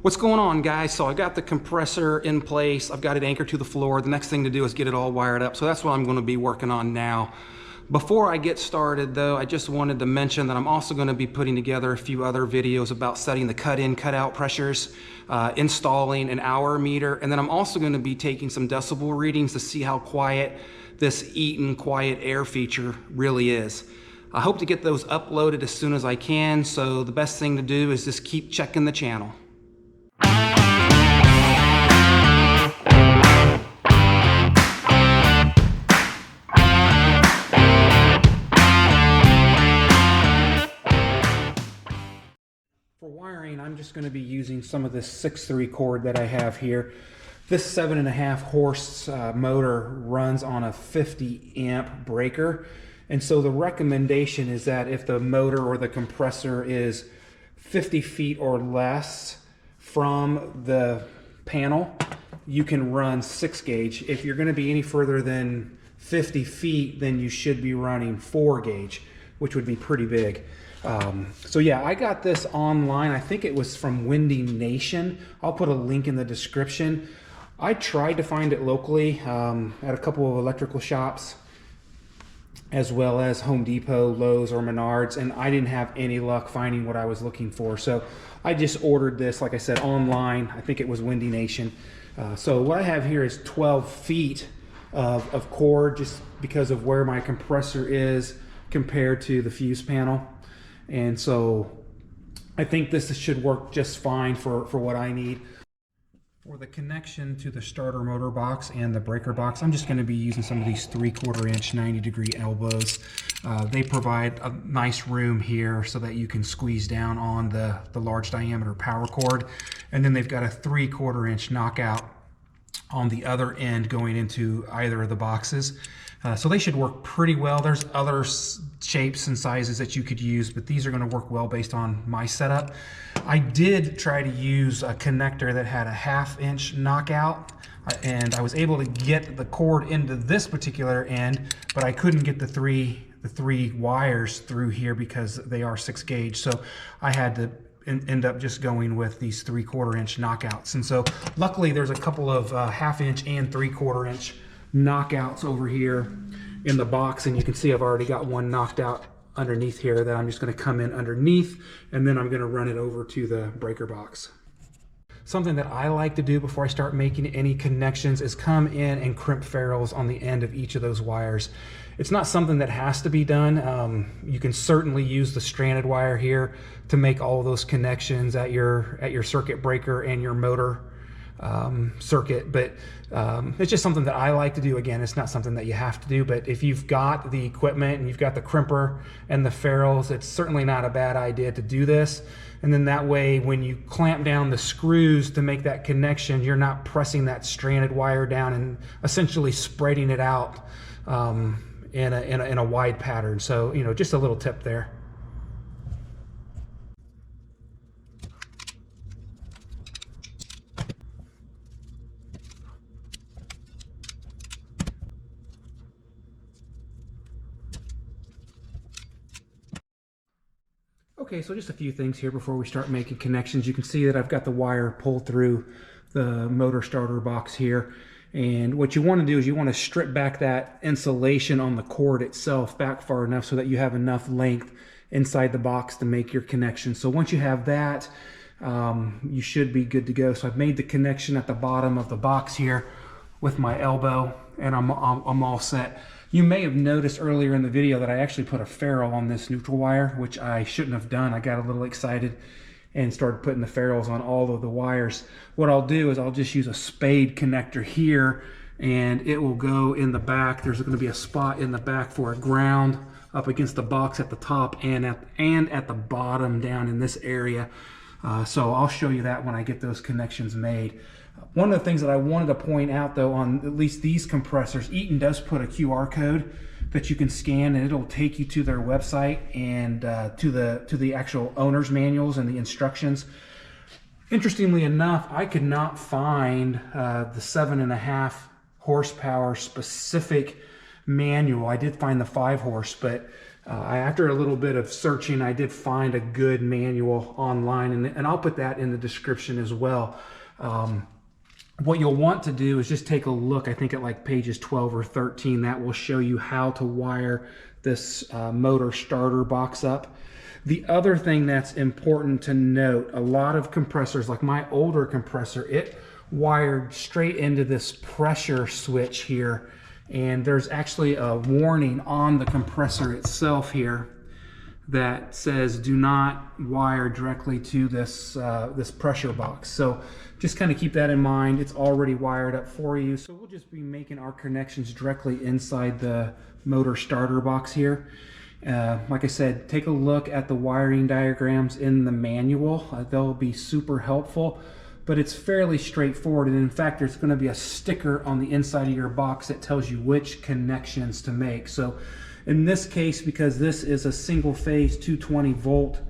What's going on, guys? So I got the compressor in place. I've got it anchored to the floor. The next thing to do is get it all wired up. So that's what I'm going to be working on now. Before I get started though, I just wanted to mention that I'm also going to be putting together a few other videos about setting the cut-in, cut-out pressures, installing an hour meter, and then I'm also going to be taking some decibel readings to see how quiet this Eaton quiet air feature really is. I hope to get those uploaded as soon as I can, so the best thing to do is just keep checking the channel. For wiring, I'm just going to be using some of this 6/3 cord that I have here. This 7.5 horse motor runs on a 50 amp breaker, and so the recommendation is that if the motor or the compressor is 50 feet or less from the panel, you can run 6 gauge. If you're going to be any further than 50 feet, then you should be running 4 gauge, which would be pretty big. So yeah, I got this online. I think it was from Windy Nation. I'll put a link in the description. I tried to find it locally at a couple of electrical shops, as well as Home Depot, Lowe's, or Menards, and I didn't have any luck finding what I was looking for. So I just ordered this, like I said, online. I think it was Windy Nation. So what I have here is 12 feet of cord, just because of where my compressor is compared to the fuse panel. And so I think this should work just fine for what I need. For the connection to the starter motor box and the breaker box, I'm just going to be using some of these 3/4 inch 90-degree elbows. They provide a nice room here so that you can squeeze down on the large diameter power cord. And then they've got a 3/4 inch knockout on the other end going into either of the boxes. So they should work pretty well. There's other shapes and sizes that you could use, but these are going to work well based on my setup. I did try to use a connector that had a 1/2 inch knockout, and I was able to get the cord into this particular end, but I couldn't get the three wires through here because they are 6 gauge. So I had to end up just going with these 3/4 inch knockouts. And so luckily there's a couple of 1/2 inch and 3/4 inch knockouts over here in the box, and you can see I've already got one knocked out underneath here that I'm just going to come in underneath, and then I'm going to run it over to the breaker box. Something that I like to do before I start making any connections is come in and crimp ferrules on the end of each of those wires. It's not something that has to be done. You can certainly use the stranded wire here to make all of those connections at your circuit breaker and your motor circuit, but it's just something that I like to do. Again, it's not something that you have to do, but if you've got the equipment and you've got the crimper and the ferrules, it's certainly not a bad idea to do this. And then that way, when you clamp down the screws to make that connection, you're not pressing that stranded wire down and essentially spreading it out in a wide pattern. So, you know, just a little tip there. Okay, so just a few things here before we start making connections. You can see that I've got the wire pulled through the motor starter box here. And what you want to do is you want to strip back that insulation on the cord itself back far enough so that you have enough length inside the box to make your connection. So once you have that, you should be good to go. So I've made the connection at the bottom of the box here with my elbow, and I'm all set. You may have noticed earlier in the video that I actually put a ferrule on this neutral wire, which I shouldn't have done. I got a little excited and started putting the ferrules on all of the wires. What I'll do is I'll just use a spade connector here, and it will go in the back. There's going to be a spot in the back for a ground up against the box at the top and at the bottom down in this area. So I'll show you that when I get those connections made. One of the things that I wanted to point out though, on at least these compressors, Eaton does put a QR code that you can scan, and it'll take you to their website and to the actual owner's manuals and the instructions. Interestingly enough, I could not find the 7.5 horsepower specific manual. I did find the 5 horse, but After a little bit of searching, I did find a good manual online, and I'll put that in the description as well. What you'll want to do is just take a look, I think at like pages 12 or 13, that will show you how to wire this motor starter box up. The other thing that's important to note, a lot of compressors, like my older compressor, it wired straight into this pressure switch here, and there's actually a warning on the compressor itself here that says do not wire directly to this this pressure box. So just kind of keep that in mind. It's already wired up for you. So we'll just be making our connections directly inside the motor starter box here. Like I said, take a look at the wiring diagrams in the manual. They'll be super helpful, but it's fairly straightforward. And in fact, there's going to be a sticker on the inside of your box that tells you which connections to make. So in this case, because this is a single phase 220 volt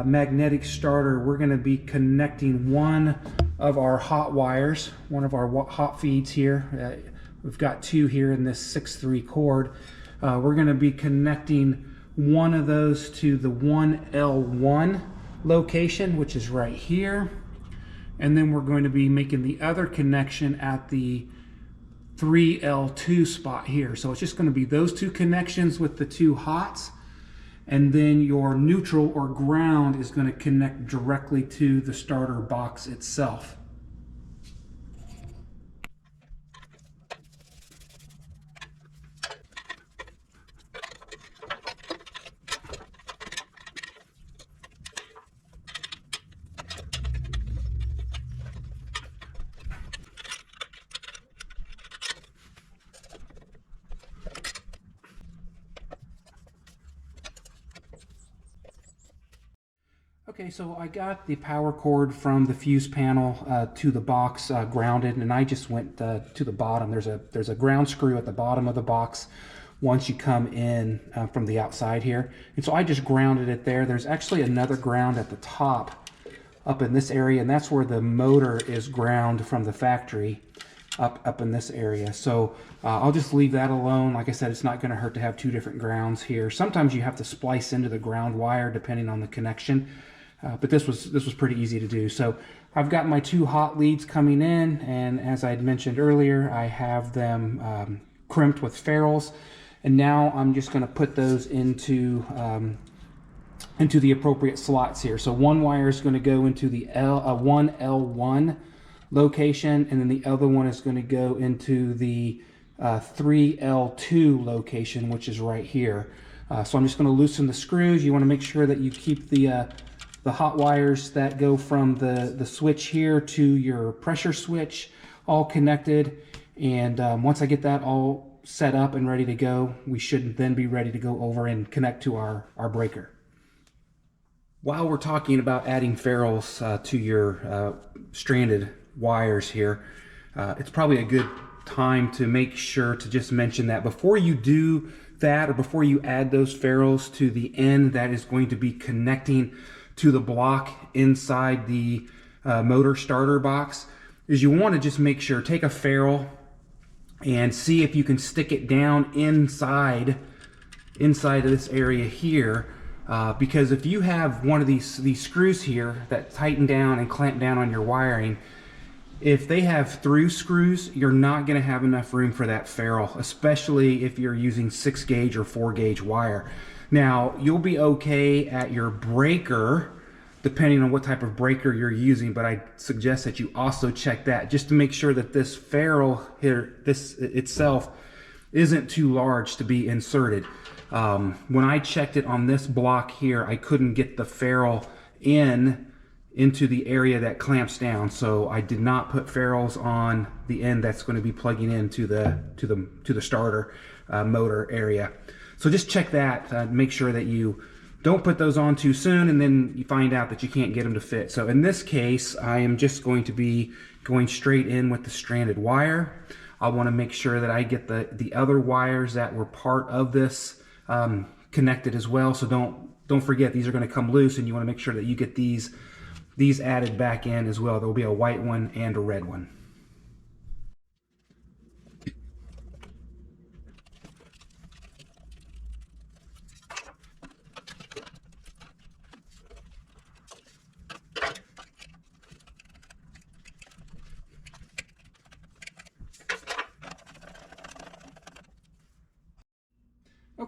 magnetic starter, we're going to be connecting one of our hot wires, one of our hot feeds here. We've got two here in this 6/3 cord. We're going to be connecting one of those to the 1L1 location, which is right here. And then we're going to be making the other connection at the 3L2 spot here. So it's just going to be those two connections with the two hots, and then your neutral or ground is going to connect directly to the starter box itself. Okay, so I got the power cord from the fuse panel to the box grounded, and I just went to the bottom. There's a ground screw at the bottom of the box once you come in from the outside here. And so I just grounded it there. There's actually another ground at the top up in this area, and that's where the motor is ground from the factory up in this area. So I'll just leave that alone. Like I said, it's not going to hurt to have two different grounds here. Sometimes you have to splice into the ground wire depending on the connection. But this was pretty easy to do. So I've got my two hot leads coming in, and as I had mentioned earlier, I have them crimped with ferrules, and now I'm just going to put those into the appropriate slots here. So one wire is going to go into the 1L1 location, and then the other one is going to go into the 3L2 location, which is right here. So I'm just going to loosen the screws. You want to make sure that you keep the hot wires that go from the switch here to your pressure switch all connected. And once I get that all set up and ready to go, we should then be ready to go over and connect to our breaker. While we're talking about adding ferrules to your stranded wires here, it's probably a good time to make sure to just mention that before you do that, or before you add those ferrules to the end that is going to be connecting to the block inside the motor starter box, is you want to just make sure, take a ferrule and see if you can stick it down inside of this area here, because if you have one of these screws here that tighten down and clamp down on your wiring, if they have through screws, you're not going to have enough room for that ferrule, especially if you're using 6 gauge or 4 gauge wire. Now, you'll be okay at your breaker, depending on what type of breaker you're using, but I suggest that you also check that just to make sure that this ferrule here, this itself, isn't too large to be inserted. When I checked it on this block here, I couldn't get the ferrule into the area that clamps down, so I did not put ferrules on the end that's going to be plugging into the starter motor area. So just check that, make sure that you don't put those on too soon and then you find out that you can't get them to fit. So in this case, I am just going to be going straight in with the stranded wire. I want to make sure that I get the other wires that were part of this connected as well. So don't forget, these are going to come loose, and you want to make sure that you get these added back in as well. There will be a white one and a red one.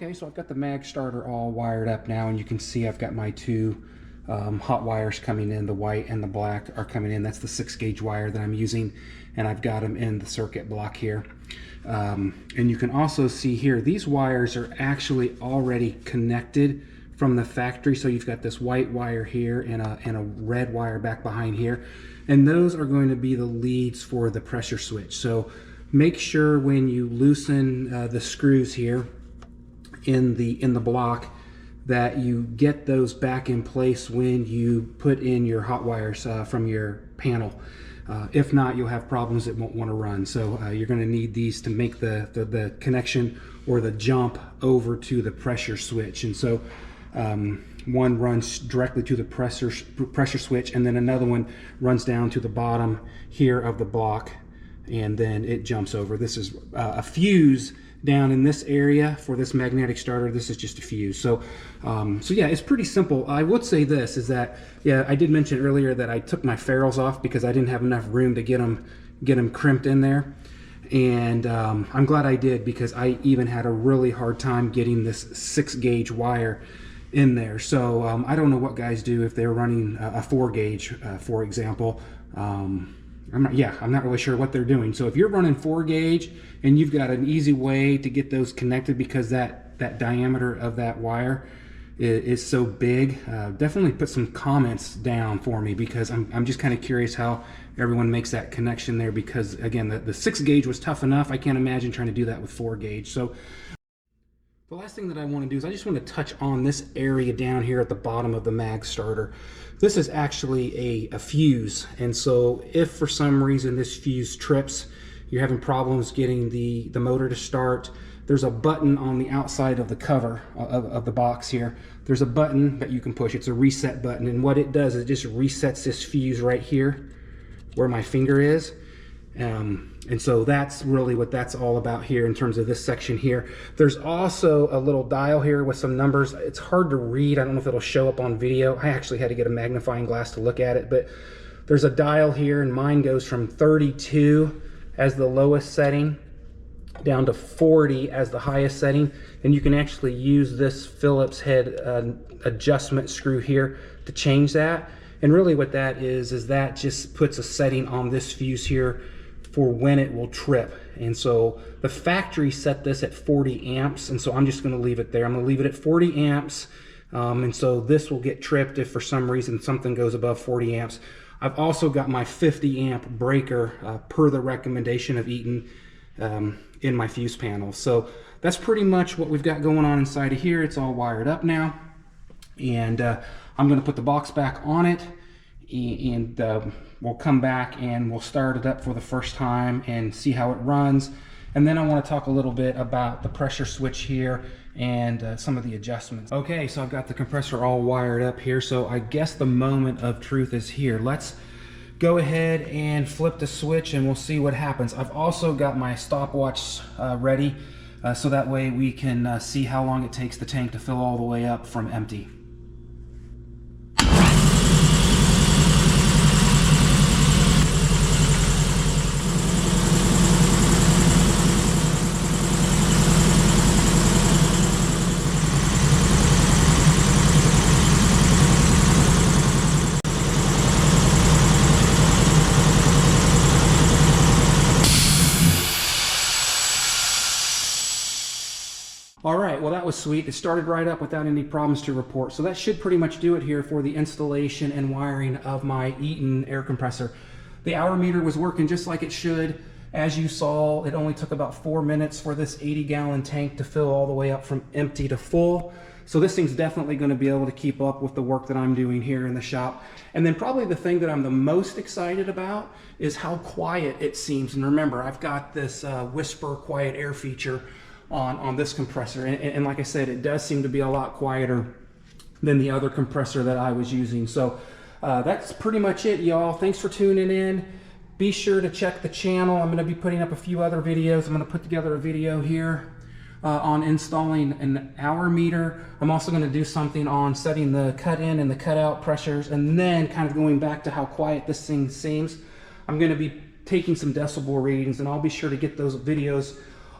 Okay, so I've got the mag starter all wired up now, and you can see I've got my two hot wires coming in. The white and the black are coming in. That's the 6-gauge wire that I'm using, and I've got them in the circuit block here. And you can also see here, these wires are actually already connected from the factory. So you've got this white wire here and a red wire back behind here, and those are going to be the leads for the pressure switch. So make sure when you loosen the screws here in the block that you get those back in place when you put in your hot wires from your panel. If not, you'll have problems that won't want to run. So you're going to need these to make the connection or the jump over to the pressure switch. And so one runs directly to the pressure switch, and then another one runs down to the bottom here of the block, and then it jumps over. This is a fuse down in this area for this magnetic starter. This is just a fuse. So yeah, it's pretty simple. I would say this is that, yeah, I did mention earlier that I took my ferrules off because I didn't have enough room to get them crimped in there. And I'm glad I did, because I even had a really hard time getting this 6-gauge wire in there. So I don't know what guys do if they're running a 4-gauge, for example. I'm not really sure what they're doing. So if you're running 4-gauge and you've got an easy way to get those connected, because that diameter of that wire is so big, definitely put some comments down for me, because I'm just kind of curious how everyone makes that connection there, because again, the 6-gauge was tough enough. I can't imagine trying to do that with 4-gauge. So the last thing that I want to do is I just want to touch on this area down here at the bottom of the mag starter. This is actually a fuse, and so if for some reason this fuse trips, you're having problems getting the motor to start, there's a button on the outside of the cover of the box here. There's a button that you can push. It's a reset button, and what it does is it just resets this fuse right here where my finger is. And so that's really what that's all about here in terms of this section here. There's also a little dial here with some numbers. It's hard to read. I don't know if it'll show up on video. I actually had to get a magnifying glass to look at it, but there's a dial here, and mine goes from 32 as the lowest setting down to 40 as the highest setting. And you can actually use this Phillips head adjustment screw here to change that. And really what that is that just puts a setting on this fuse here for when it will trip. And so the factory set this at 40 amps, and so I'm just going to leave it there. I'm going to leave it at 40 amps, and so this will get tripped if for some reason something goes above 40 amps. I've also got my 50 amp breaker per the recommendation of Eaton in my fuse panel. So that's pretty much what we've got going on inside of here. It's all wired up now, and I'm going to put the box back on it, and we'll come back and we'll start it up for the first time and see how it runs. And then I want to talk a little bit about the pressure switch here and some of the adjustments. Okay, so I've got the compressor all wired up here, so I guess the moment of truth is here. Let's go ahead and flip the switch and we'll see what happens. I've also got my stopwatch ready, so that way we can see how long it takes the tank to fill all the way up from empty. All right, well that was sweet. It started right up without any problems to report. So that should pretty much do it here for the installation and wiring of my Eaton air compressor. The hour meter was working just like it should. As you saw, it only took about 4 minutes for this 80-gallon tank to fill all the way up from empty to full. So this thing's definitely going to be able to keep up with the work that I'm doing here in the shop. And then probably the thing that I'm the most excited about is how quiet it seems. And remember, I've got this whisper quiet air feature on this compressor, and like I said, it does seem to be a lot quieter than the other compressor that I was using. So that's pretty much it, y'all. Thanks for tuning in. Be sure to check the channel. I'm going to be putting up a few other videos. I'm going to put together a video here on installing an hour meter. I'm also going to do something on setting the cut in and the cut out pressures, and then kind of going back to how quiet this thing seems. I'm going to be taking some decibel readings, and I'll be sure to get those videos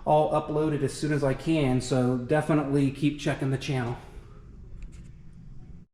all uploaded as soon as I can, so definitely keep checking the channel.